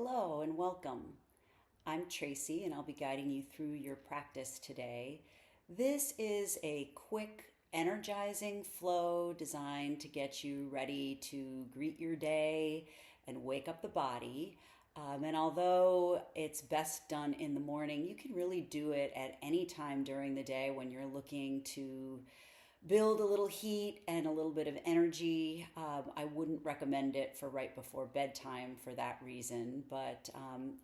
Hello and welcome. I'm Traci and I'll be guiding you through your practice today. This is a quick, energizing flow designed to get you ready to greet your day and wake up the body. And although it's best done in the morning, you can really do it at any time during the day when you're looking to build a little heat and a little bit of energy. I wouldn't recommend it for right before bedtime for that reason, but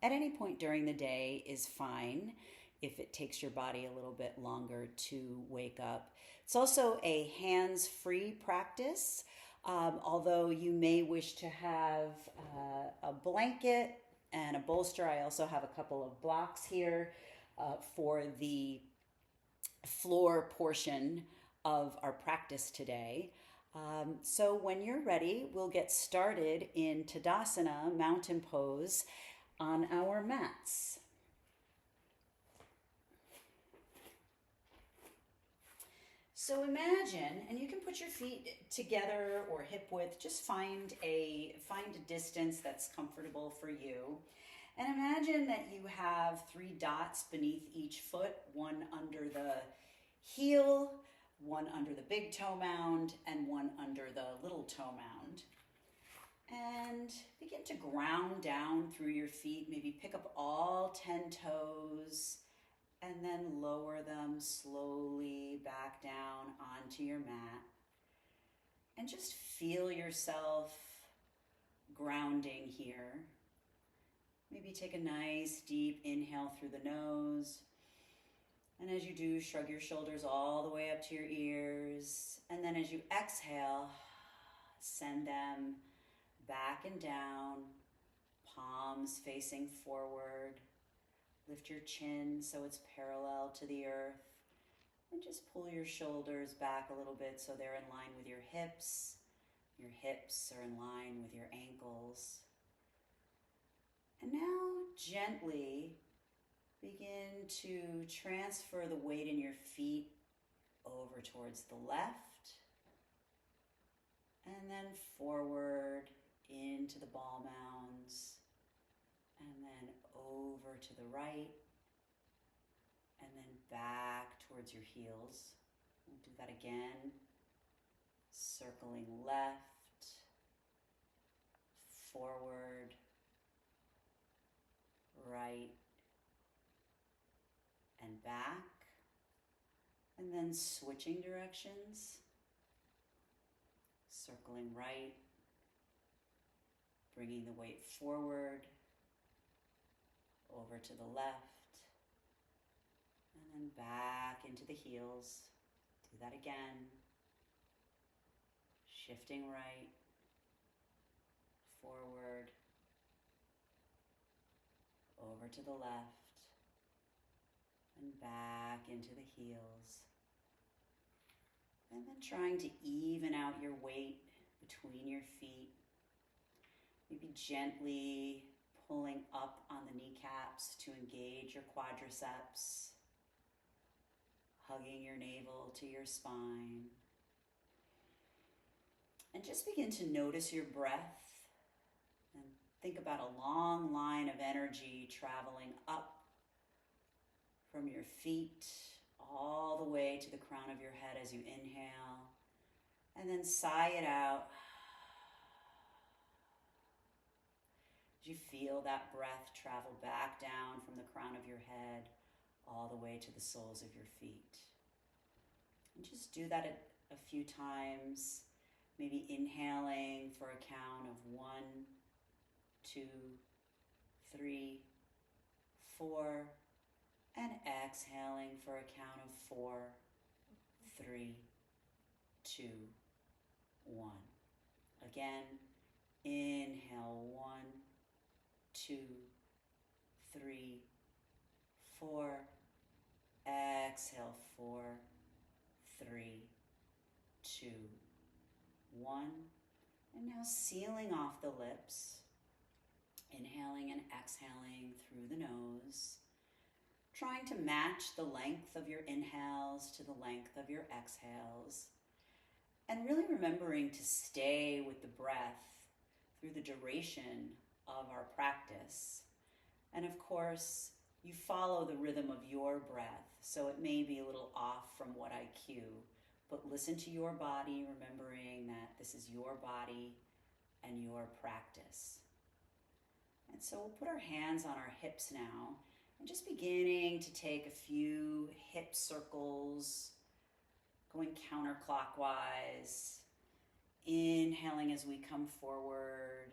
at any point during the day is fine if it takes your body a little bit longer to wake up. It's also a hands-free practice, although you may wish to have a blanket and a bolster. I also have a couple of blocks here for the floor portion of our practice today. So when you're ready, we'll get started in Tadasana, mountain pose, on our mats. So imagine, and you can put your feet together or hip width, just find a distance that's comfortable for you. And imagine that you have 3 dots beneath each foot, one under the heel, one under the big toe mound, and one under the little toe mound. And begin to ground down through your feet. Maybe pick up all 10 toes and then lower them slowly back down onto your mat. And just feel yourself grounding here. Maybe take a nice deep inhale through the nose. And as you do, shrug your shoulders all the way up to your ears. And then as you exhale, send them back and down, palms facing forward. Lift your chin so it's parallel to the earth. And just pull your shoulders back a little bit so they're in line with your hips. Your hips are in line with your ankles. And now gently begin to transfer the weight in your feet over towards the left and then forward into the ball mounds and then over to the right and then back towards your heels. We'll do that again, circling left, forward, right, and back, and then switching directions, circling right, bringing the weight forward, over to the left, and then back into the heels. Do that again, shifting right, forward, over to the left, and back into the heels. And then trying to even out your weight between your feet. Maybe gently pulling up on the kneecaps to engage your quadriceps. Hugging your navel to your spine. And just begin to notice your breath. And think about a long line of energy traveling up from your feet all the way to the crown of your head as you inhale, and then sigh it out. As you feel that breath travel back down from the crown of your head all the way to the soles of your feet. And just do that a few times, maybe inhaling for a count of 1, 2, 3, 4, and exhaling for a count of 4, 3, 2, 1. Again, inhale 1, 2, 3, 4. Exhale 4, 3, 2, 1. And now sealing off the lips, inhaling and exhaling through the nose. Trying to match the length of your inhales to the length of your exhales. And really remembering to stay with the breath through the duration of our practice. And of course, you follow the rhythm of your breath, so it may be a little off from what I cue, but listen to your body, remembering that this is your body and your practice. And so we'll put our hands on our hips now and just beginning to take a few hip circles, going counterclockwise, inhaling as we come forward,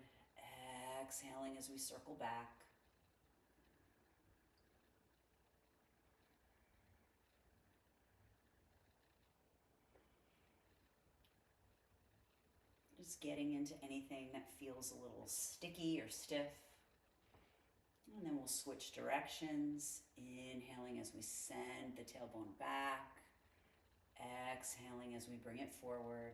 exhaling as we circle back. Just getting into anything that feels a little sticky or stiff. And then we'll switch directions, inhaling as we send the tailbone back, exhaling as we bring it forward.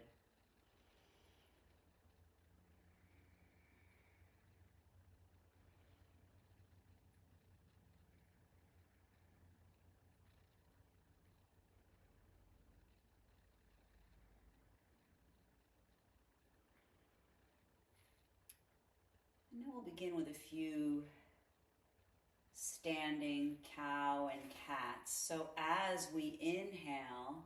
And now we'll begin with a few standing cow and cats. So as we inhale,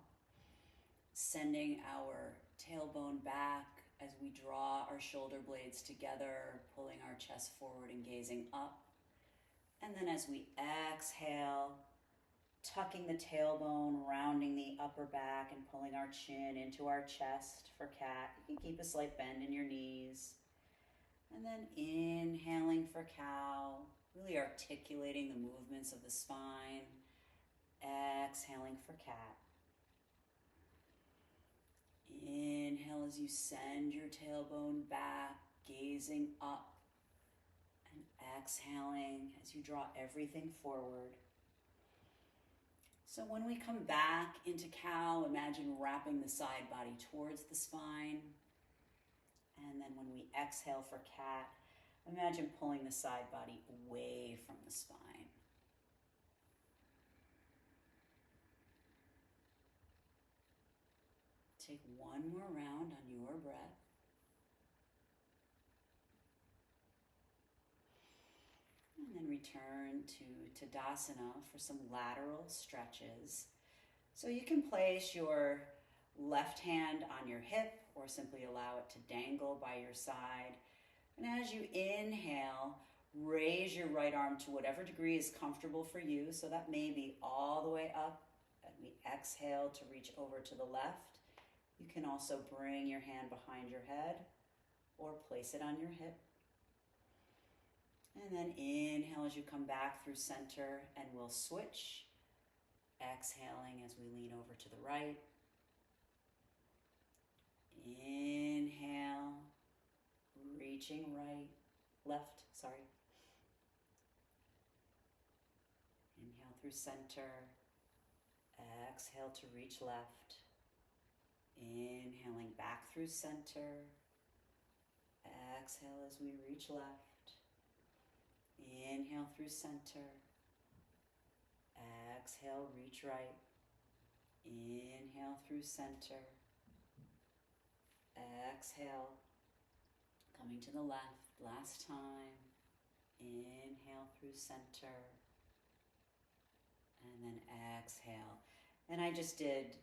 sending our tailbone back as we draw our shoulder blades together, pulling our chest forward and gazing up. And then as we exhale, tucking the tailbone, rounding the upper back and pulling our chin into our chest for cat. You can keep a slight bend in your knees. And then inhaling for cow, really articulating the movements of the spine. Exhaling for cat. Inhale as you send your tailbone back, gazing up. And exhaling as you draw everything forward. So when we come back into cow, imagine wrapping the side body towards the spine. And then when we exhale for cat, imagine pulling the side body away from the spine. Take one more round on your breath. And then return to Tadasana for some lateral stretches. So you can place your left hand on your hip or simply allow it to dangle by your side. And as you inhale, raise your right arm to whatever degree is comfortable for you. So that may be all the way up. And we exhale to reach over to the left. You can also bring your hand behind your head or place it on your hip. And then inhale as you come back through center, and we'll switch. Exhaling as we lean over to the right. Inhale, reaching left. Inhale through center. Exhale to reach left. Inhaling back through center. Exhale as we reach left. Inhale through center. Exhale, reach right. Inhale through center. Exhale, coming to the left, last time. Inhale through center. And then exhale. And I just did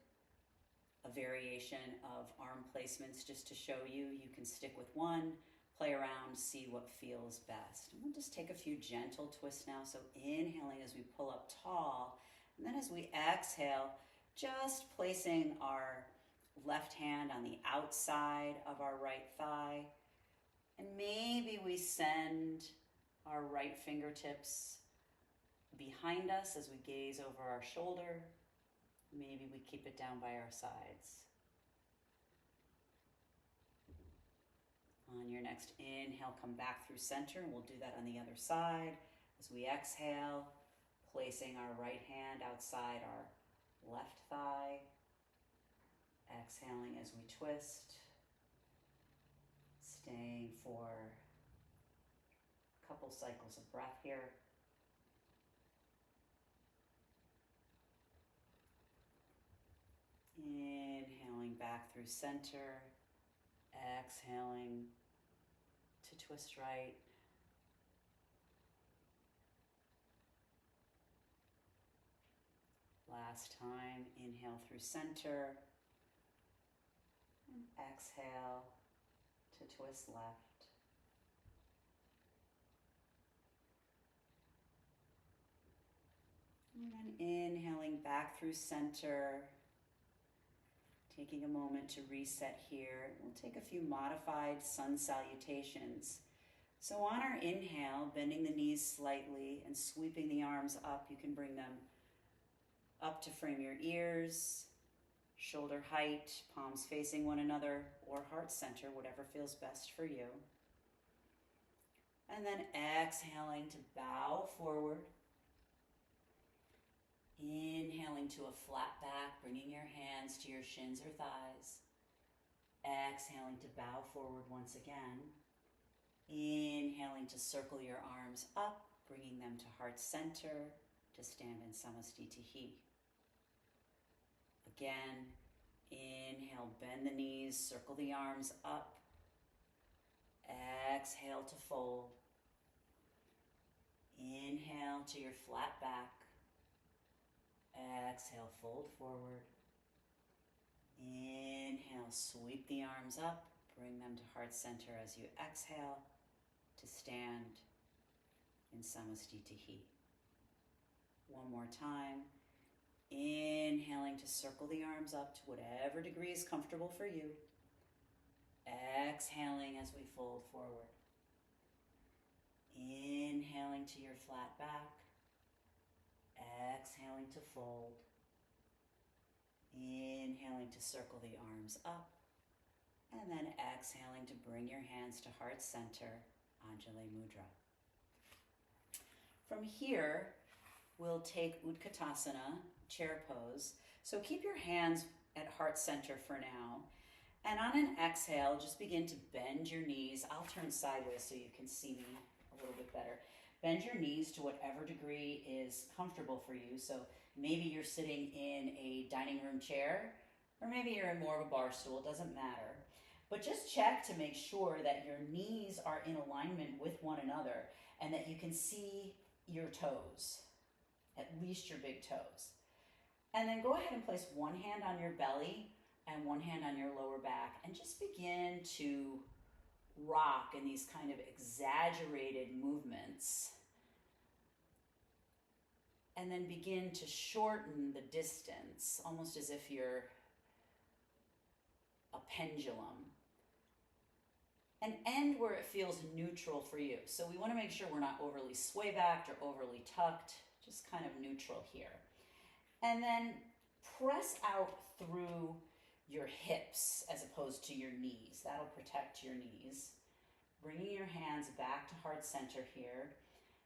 a variation of arm placements just to show you. You can stick with one, play around, see what feels best. And we'll just take a few gentle twists now. So inhaling as we pull up tall, and then as we exhale, just placing our left hand on the outside of our right thigh. And maybe we send our right fingertips behind us as we gaze over our shoulder. Maybe we keep it down by our sides. On your next inhale, come back through center, and we'll do that on the other side. As we exhale, placing our right hand outside our left thigh. Exhaling as we twist. Staying for a couple cycles of breath here. Inhaling back through center. Exhaling to twist right. Last time, inhale through center, and exhale to twist left. And then inhaling back through center, taking a moment to reset here. We'll take a few modified sun salutations. So on our inhale, bending the knees slightly and sweeping the arms up, you can bring them up to frame your ears, shoulder height, palms facing one another, or heart center, whatever feels best for you. And then exhaling to bow forward. Inhaling to a flat back, bringing your hands to your shins or thighs. Exhaling to bow forward once again. Inhaling to circle your arms up, bringing them to heart center to stand in Samasthiti. Again, inhale, bend the knees, circle the arms up. Exhale to fold. Inhale to your flat back. Exhale, fold forward. Inhale, sweep the arms up, bring them to heart center as you exhale to stand in Samasthiti. One more time. Inhaling to circle the arms up to whatever degree is comfortable for you. Exhaling as we fold forward. Inhaling to your flat back. Exhaling to fold. Inhaling to circle the arms up. And then exhaling to bring your hands to heart center, Anjali Mudra. From here, we'll take Utkatasana, chair pose. So keep your hands at heart center for now. And on an exhale, just begin to bend your knees. I'll turn sideways so you can see me a little bit better. Bend your knees to whatever degree is comfortable for you. So maybe you're sitting in a dining room chair, or maybe you're in more of a bar stool, it doesn't matter. But just check to make sure that your knees are in alignment with one another and that you can see your toes, at least your big toes. And then go ahead and place one hand on your belly and one hand on your lower back and just begin to rock in these kind of exaggerated movements. And then begin to shorten the distance, almost as if you're a pendulum. And end where it feels neutral for you. So we want to make sure we're not overly sway backed or overly tucked, just kind of neutral here. And then press out through your hips as opposed to your knees. That'll protect your knees. Bringing your hands back to heart center here.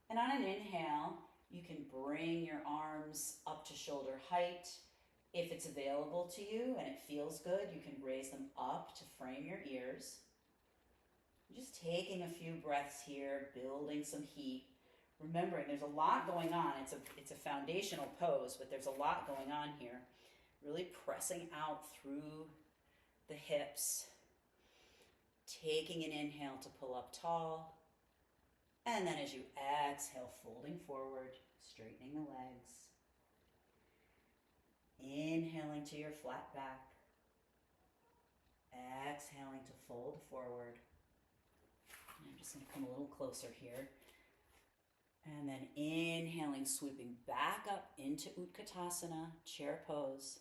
And on an inhale, you can bring your arms up to shoulder height. If it's available to you and it feels good, you can raise them up to frame your ears. Just taking a few breaths here, building some heat. Remembering there's a lot going on. It's a foundational pose, but there's a lot going on here. Really pressing out through the hips. Taking an inhale to pull up tall. And then as you exhale, folding forward, straightening the legs. Inhaling to your flat back. Exhaling to fold forward. I'm just going to come a little closer here. And then inhaling, sweeping back up into Utkatasana, chair pose.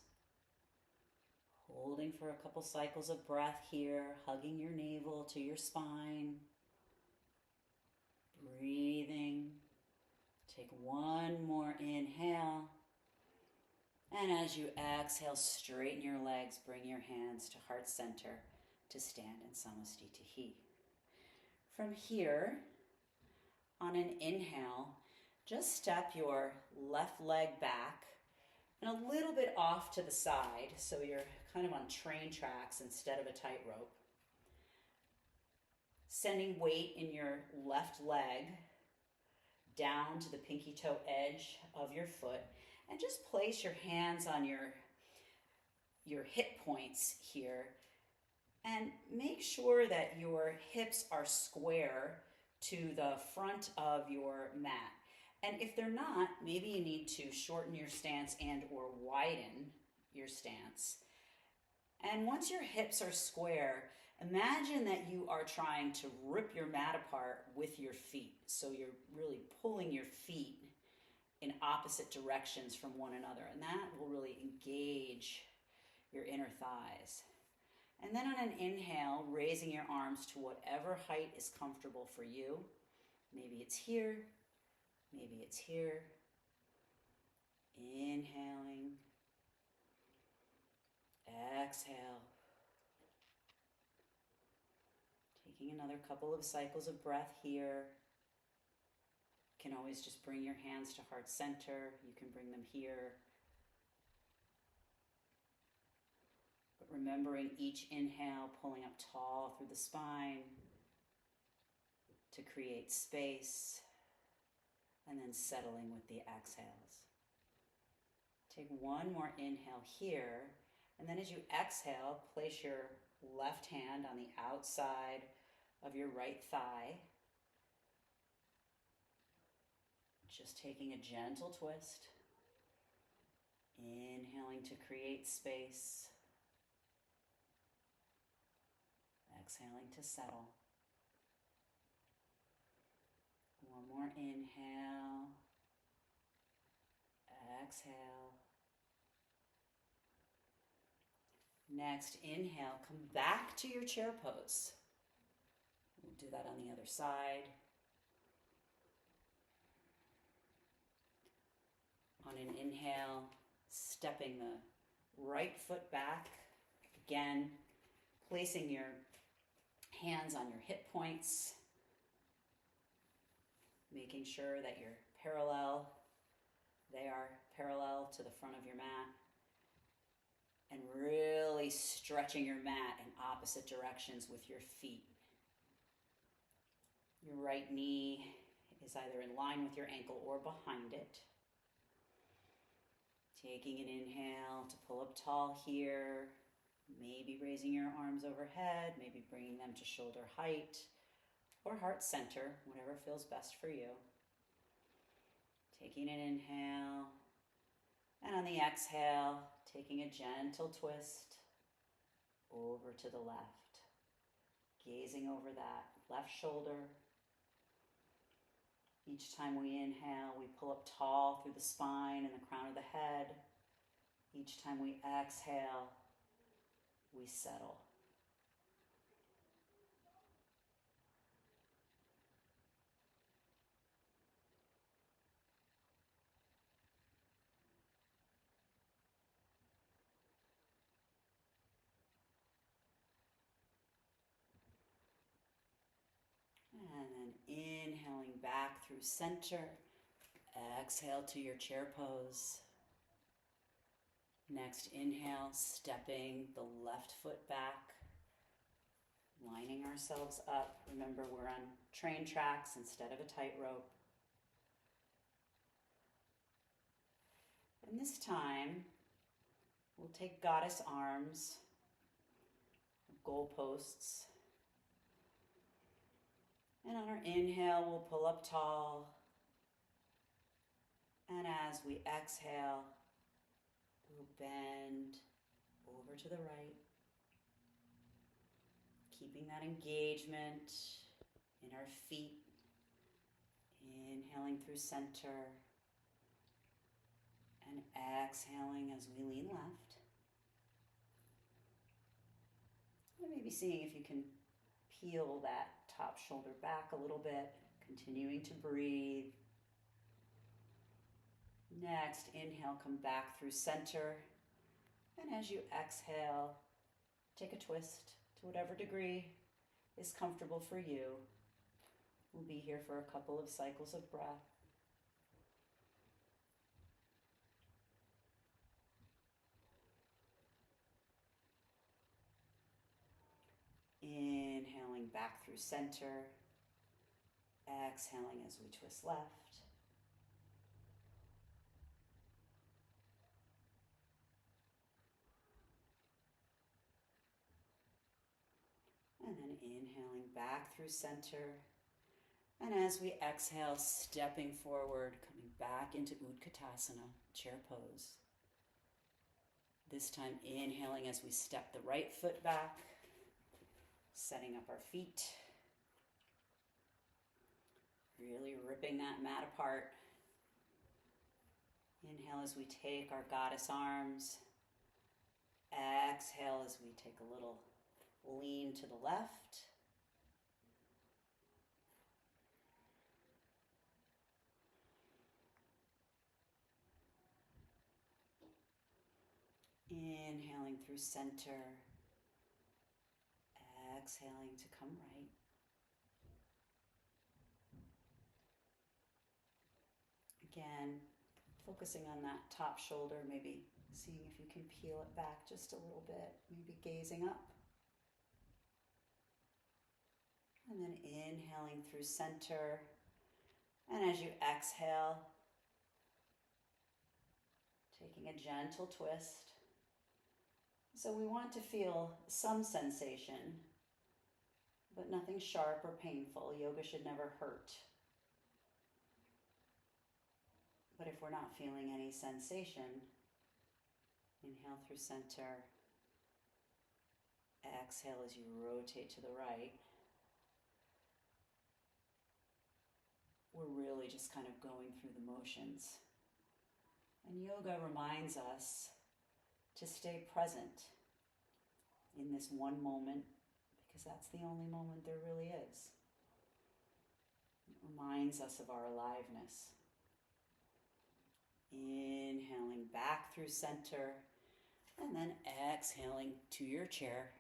Holding for a couple cycles of breath here, hugging your navel to your spine. Breathing. Take one more inhale. And as you exhale, straighten your legs, bring your hands to heart center to stand in Samasthiti. From here, on an inhale, just step your left leg back and a little bit off to the side so you're kind of on train tracks instead of a tightrope. Sending weight in your left leg down to the pinky toe edge of your foot and just place your hands on your hip points here and make sure that your hips are square to the front of your mat. And if they're not, maybe you need to shorten your stance and or widen your stance. And once your hips are square, imagine that you are trying to rip your mat apart with your feet. So you're really pulling your feet in opposite directions from one another, and that will really engage your inner thighs. And then on an inhale, raising your arms to whatever height is comfortable for you. Maybe it's here, maybe it's here. Inhaling, exhale. Taking another couple of cycles of breath here. You can always just bring your hands to heart center. You can bring them here. But remembering each inhale, pulling up tall through the spine to create space, and then settling with the exhales. Take one more inhale here, and then as you exhale, place your left hand on the outside of your right thigh. Just taking a gentle twist. Inhaling to create space. Exhaling to settle. One more inhale. Exhale. Next, inhale, come back to your chair pose. We'll do that on the other side. On an inhale, stepping the right foot back. Again, placing your hands on your hip points. Making sure that you're parallel. They are parallel to the front of your mat. And really stretching your mat in opposite directions with your feet. Your right knee is either in line with your ankle or behind it. Taking an inhale to pull up tall here. Maybe raising your arms overhead, maybe bringing them to shoulder height or heart center, whatever feels best for you. Taking an inhale. And on the exhale, taking a gentle twist over to the left. Gazing over that left shoulder. Each time we inhale, we pull up tall through the spine and the crown of the head. Each time we exhale, we settle. And then inhaling back through center. Exhale to your chair pose. Next inhale, stepping the left foot back. Lining ourselves up. Remember, we're on train tracks instead of a tightrope. And this time, we'll take goddess arms, goalposts. And on our inhale, we'll pull up tall. And as we exhale, we'll bend over to the right. Keeping that engagement in our feet. Inhaling through center. And exhaling as we lean left. And maybe seeing if you can peel that top shoulder back a little bit. Continuing to breathe. Next, inhale, come back through center. And as you exhale, take a twist to whatever degree is comfortable for you. We'll be here for a couple of cycles of breath. Inhaling back through center. Exhaling as we twist left. And then inhaling back through center. And as we exhale, stepping forward, coming back into Utkatasana, chair pose. This time inhaling as we step the right foot back, setting up our feet. Really ripping that mat apart. Inhale as we take our goddess arms. Exhale as we take a little lean to the left. Inhaling through center. Exhaling to come right. Again, focusing on that top shoulder, maybe seeing if you can peel it back just a little bit, maybe gazing up. And then inhaling through center. And as you exhale, taking a gentle twist. So we want to feel some sensation, but nothing sharp or painful. Yoga should never hurt. But if we're not feeling any sensation, inhale through center. Exhale as you rotate to the right. We're really just kind of going through the motions. And yoga reminds us to stay present in this one moment, because that's the only moment there really is. It reminds us of our aliveness. Inhaling back through center, and then exhaling to your chair.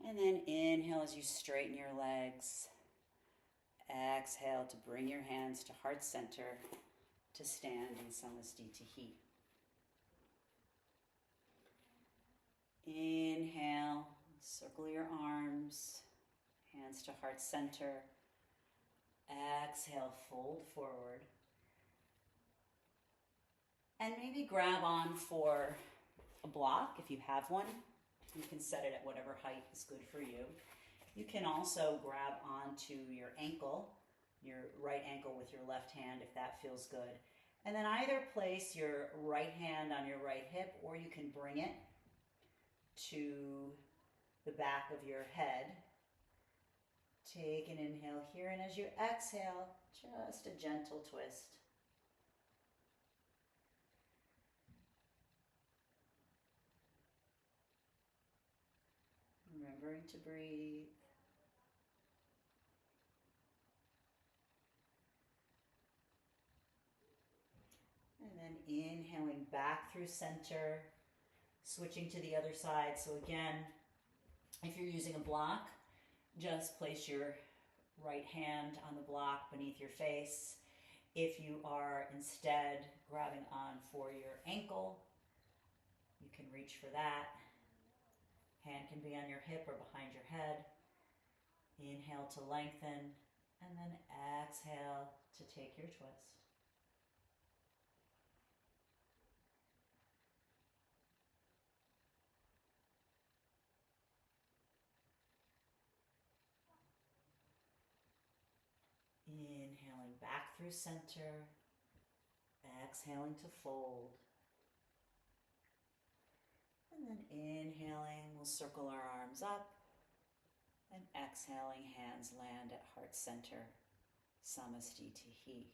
And then inhale as you straighten your legs. Exhale to bring your hands to heart center to stand in Samasthiti. Inhale, circle your arms, hands to heart center. Exhale, fold forward. And maybe grab on for a block if you have one. You can set it at whatever height is good for you. You can also grab onto your ankle, your right ankle with your left hand if that feels good. And then either place your right hand on your right hip, or you can bring it to the back of your head. Take an inhale here, and as you exhale, just a gentle twist. Remembering to breathe. And then inhaling back through center, switching to the other side. So again, if you're using a block, just place your right hand on the block beneath your face. If you are instead grabbing on for your ankle, you can reach for that. Hand can be on your hip or behind your head. Inhale to lengthen, and then exhale to take your twist. Inhaling back through center, exhaling to fold. And then inhaling, we'll circle our arms up, and exhaling, hands land at heart center, Samasthiti.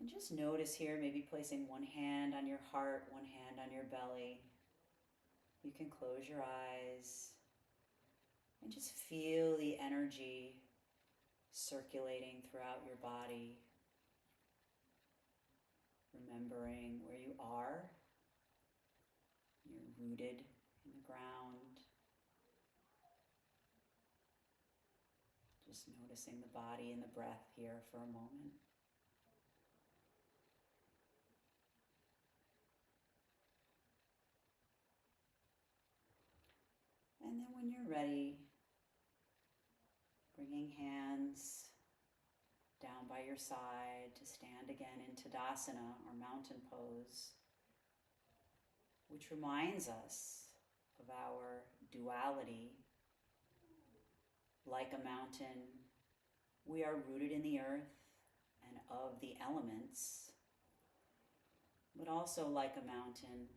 And just notice here, maybe placing one hand on your heart, one hand on your belly. You can close your eyes and just feel the energy circulating throughout your body, remembering where you are. You're rooted in the ground. Just noticing the body and the breath here for a moment. And then when you're ready, bringing hands down by your side to stand again in Tadasana, or mountain pose, which reminds us of our duality Like a mountain, we are rooted in the earth and of the elements, but also like a mountain,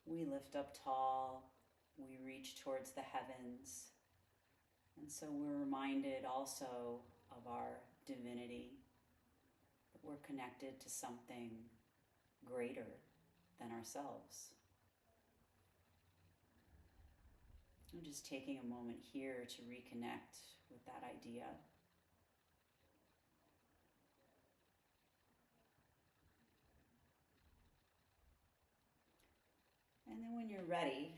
we lift up tall, we reach towards the heavens, and so we're reminded also of our divinity, that we're connected to something greater than ourselves. I'm just taking a moment here to reconnect with that idea. And then when you're ready,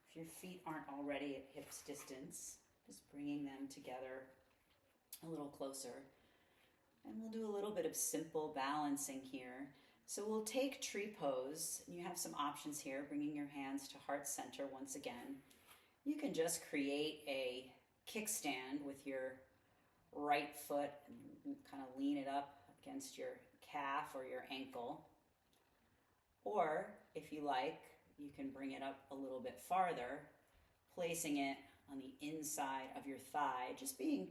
if your feet aren't already at hips distance, just bringing them together a little closer. And we'll do a little bit of simple balancing here. So we'll take tree pose, and you have some options here, bringing your hands to heart center once again. You can just create a kickstand with your right foot and kind of lean it up against your calf or your ankle. Or if you like, you can bring it up a little bit farther, placing it on the inside of your thigh, just being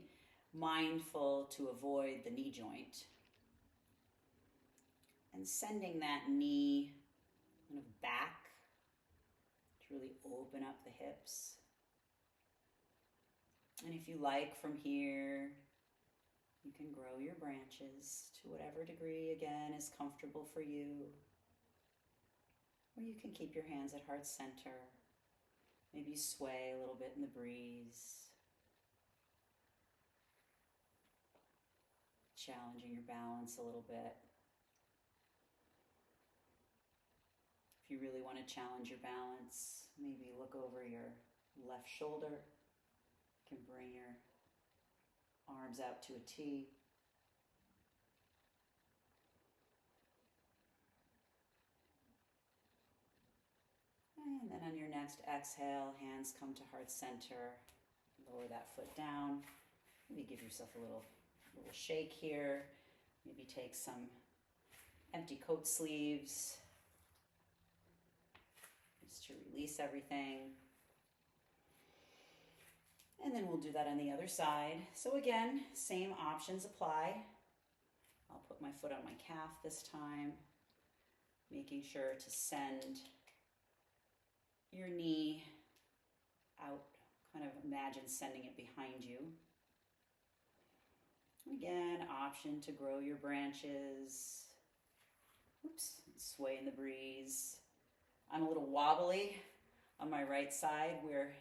mindful to avoid the knee joint. And sending that knee kind of back to really open up the hips. And if you like, from here, you can grow your branches to whatever degree, again, is comfortable for you. Or you can keep your hands at heart center. Maybe sway a little bit in the breeze. Challenging your balance a little bit. If you really want to challenge your balance, maybe look over your left shoulder. You can bring your arms out to a T. And then on your next exhale, hands come to heart center. Lower that foot down. Maybe give yourself a little shake here. Maybe take some empty coat sleeves just to release everything. And then we'll do that on the other side. So again, same options apply. I'll put my foot on my calf this time, making sure to send your knee out. Kind of imagine sending it behind you. Again, option to grow your branches. Oops, sway in the breeze. I'm a little wobbly on my right side, where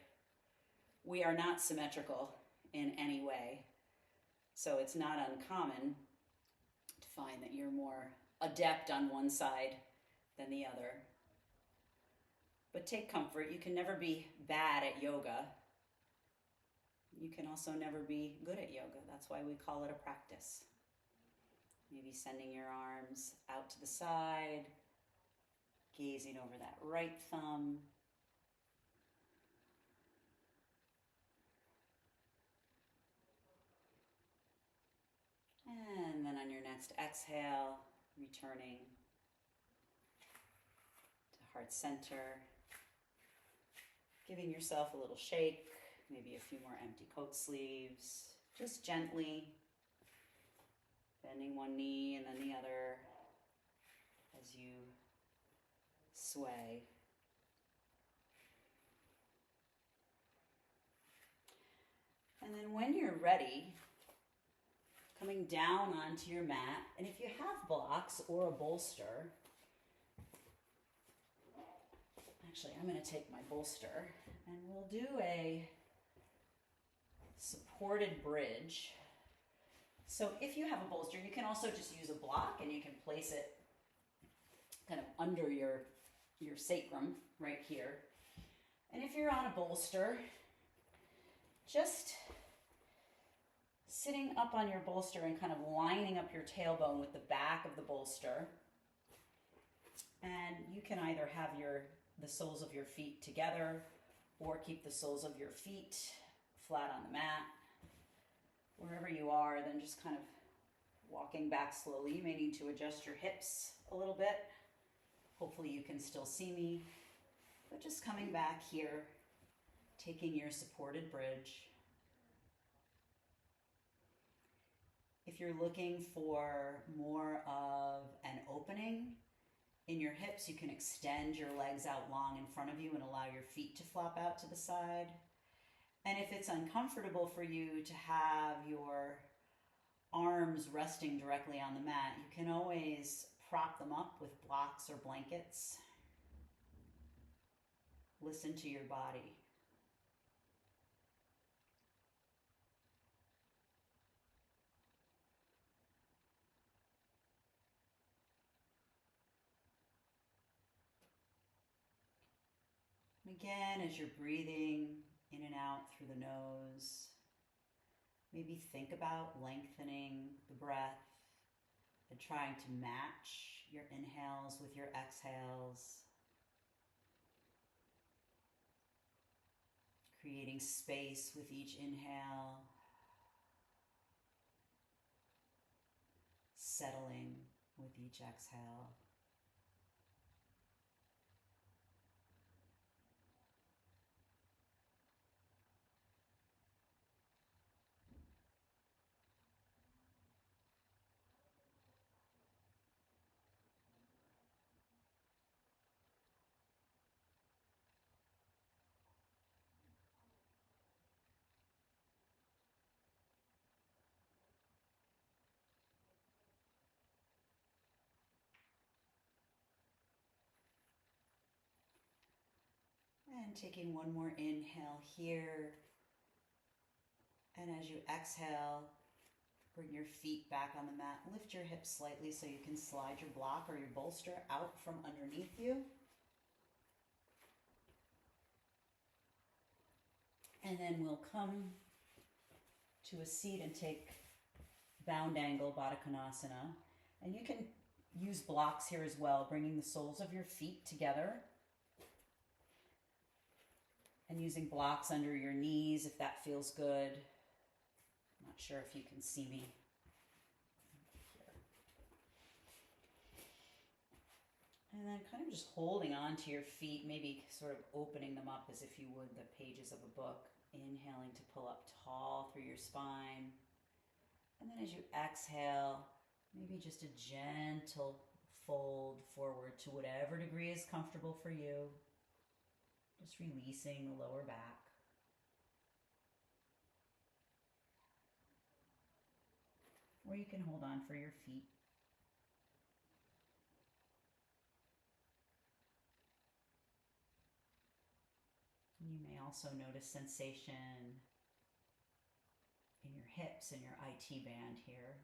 we are not symmetrical in any way. So it's not uncommon to find that you're more adept on one side than the other. But take comfort, you can never be bad at yoga. You can also never be good at yoga. That's why we call it a practice. Maybe sending your arms out to the side, gazing over that right thumb. And then on your next exhale, returning to heart center, giving yourself a little shake, maybe a few more empty coat sleeves, just gently bending one knee and then the other as you sway. And then when you're ready, coming down onto your mat, and if you have blocks or a bolster, actually I'm going to take my bolster and we'll do a supported bridge. So if you have a bolster, you can also just use a block and you can place it kind of under your sacrum right here. And if you're on a bolster, just sitting up on your bolster and kind of lining up your tailbone with the back of the bolster. And you can either have the soles of your feet together or keep the soles of your feet flat on the mat. Wherever you are, then just kind of walking back slowly. You may need to adjust your hips a little bit. Hopefully you can still see me, but just coming back here taking your supported bridge. If you're looking for more of an opening in your hips, you can extend your legs out long in front of you and allow your feet to flop out to the side. And if it's uncomfortable for you to have your arms resting directly on the mat, you can always prop them up with blocks or blankets. Listen to your body. Again, as you're breathing in and out through the nose, maybe think about lengthening the breath and trying to match your inhales with your exhales, creating space with each inhale, settling with each exhale. And taking one more inhale here. And as you exhale, bring your feet back on the mat. Lift your hips slightly so you can slide your block or your bolster out from underneath you. And then we'll come to a seat and take bound angle Baddha Konasana. And you can use blocks here as well, bringing the soles of your feet together. And using blocks under your knees if that feels good. I'm not sure if you can see me. And then kind of just holding on to your feet, maybe sort of opening them up as if you would the pages of a book. Inhaling to pull up tall through your spine. And then as you exhale, maybe just a gentle fold forward to whatever degree is comfortable for you. Just releasing the lower back. Or you can hold on for your feet. You may also notice sensation in your hips and your IT band here.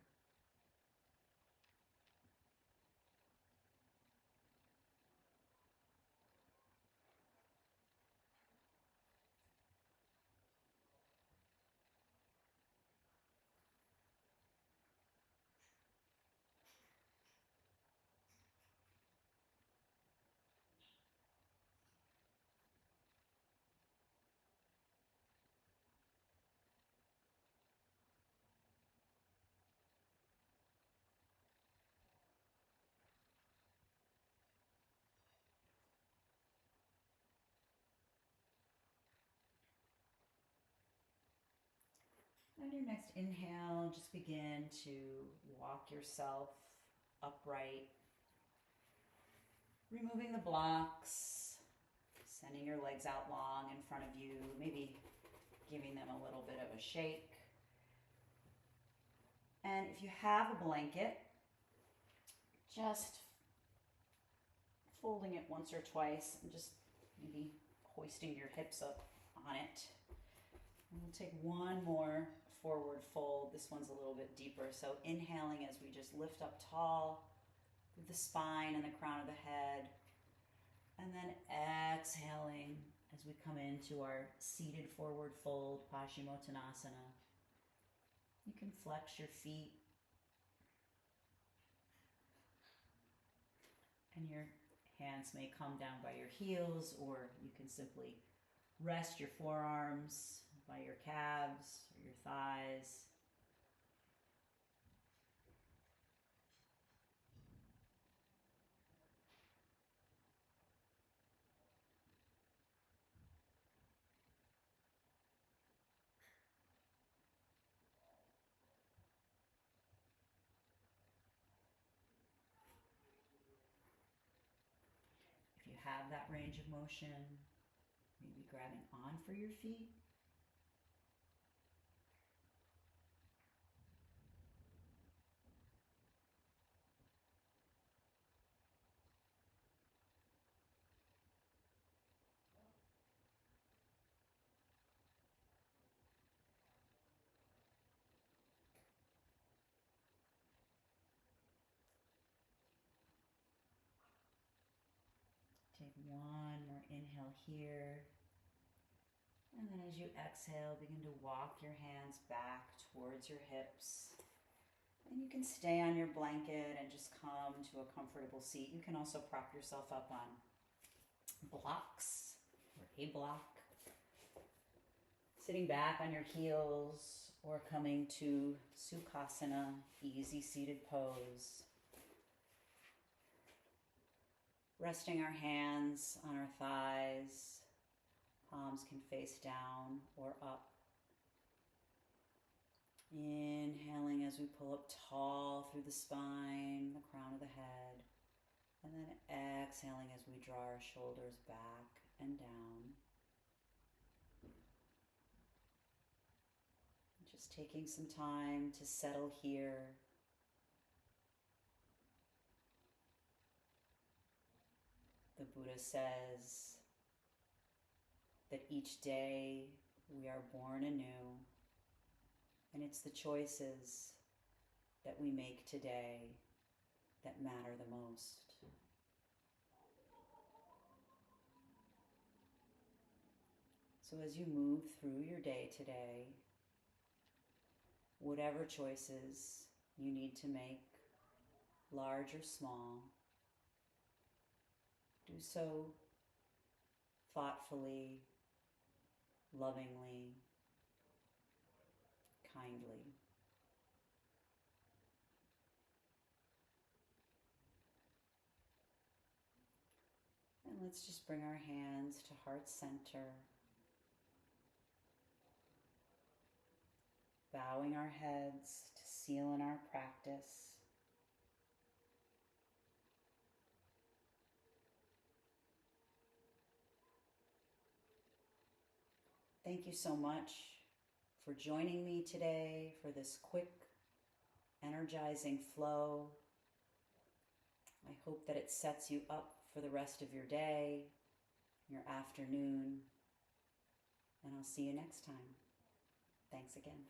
On your next inhale, just begin to walk yourself upright, removing the blocks, sending your legs out long in front of you, maybe giving them a little bit of a shake. And if you have a blanket, just folding it once or twice and just maybe hoisting your hips up on it. And we'll take one more forward fold. This one's a little bit deeper. So inhaling as we just lift up tall with the spine and the crown of the head. And then exhaling as we come into our seated forward fold, Paschimottanasana. You can flex your feet. And your hands may come down by your heels, or you can simply rest your forearms by your calves or your thighs. have that range of motion, maybe grabbing on for your feet. Take one more inhale here. And then as you exhale, begin to walk your hands back towards your hips. And you can stay on your blanket and just come to a comfortable seat. You can also prop yourself up on blocks or a block. Sitting back on your heels or coming to Sukhasana, easy seated pose. Resting our hands on our thighs. Palms can face down or up. Inhaling as we pull up tall through the spine, the crown of the head. And then exhaling as we draw our shoulders back and down. Just taking some time to settle here. The Buddha says that each day we are born anew, and it's the choices that we make today that matter the most. So as you move through your day today, whatever choices you need to make, large or small, do so thoughtfully, lovingly, kindly. And let's just bring our hands to heart center, bowing our heads to seal in our practice. Thank you so much for joining me today for this quick, energizing flow. I hope that it sets you up for the rest of your day, your afternoon, and I'll see you next time. Thanks again.